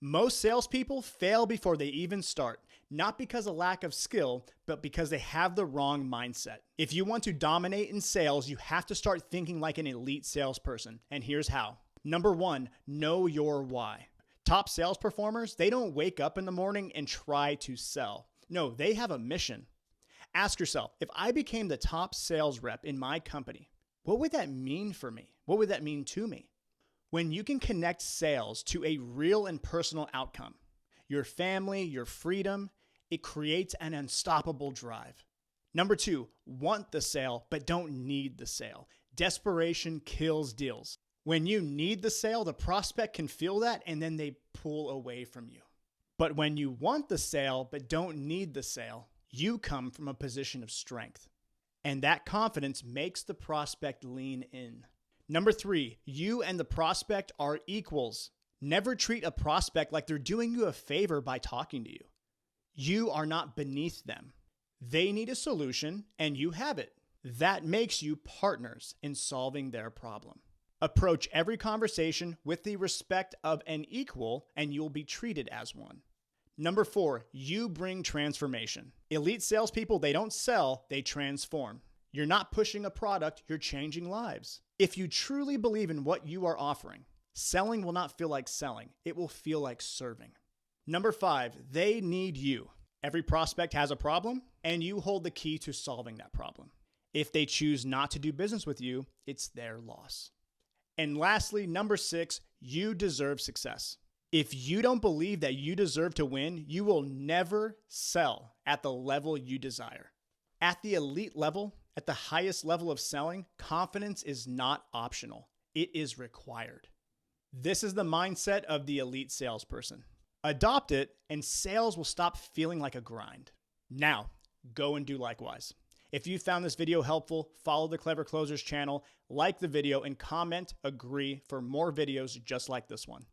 Most salespeople fail before they even start, not because of lack of skill, but because they have the wrong mindset. If you want to dominate in sales, you have to start thinking like an elite salesperson, and here's how. Number one, know your why. Top sales performers, they don't wake up in the morning and try to sell. No, they have a mission. Ask yourself, if I became the top sales rep in my company, what would that mean for me? What would that mean to me? When you can connect sales to a real and personal outcome, your family, your freedom, it creates an unstoppable drive. Number two, want the sale, but don't need the sale. Desperation kills deals. When you need the sale, the prospect can feel that and then they pull away from you. But when you want the sale, but don't need the sale, you come from a position of strength. And that confidence makes the prospect lean in. Number three, you and the prospect are equals. Never treat a prospect like they're doing you a favor by talking to you. You are not beneath them. They need a solution and you have it. That makes you partners in solving their problem. Approach every conversation with the respect of an equal and you'll be treated as one. Number four, you bring transformation. Elite salespeople, they don't sell, they transform. You're not pushing a product, you're changing lives. If you truly believe in what you are offering, selling will not feel like selling. It will feel like serving. Number five, they need you. Every prospect has a problem, and you hold the key to solving that problem. If they choose not to do business with you, it's their loss. And lastly, number six, you deserve success. If you don't believe that you deserve to win, you will never sell at the level you desire. At the elite level, at the highest level of selling, confidence is not optional. It is required. This is the mindset of the elite salesperson. Adopt it, and sales will stop feeling like a grind. Now, go and do likewise. If you found this video helpful, follow the Clever Closers channel, like the video, and comment agree for more videos just like this one.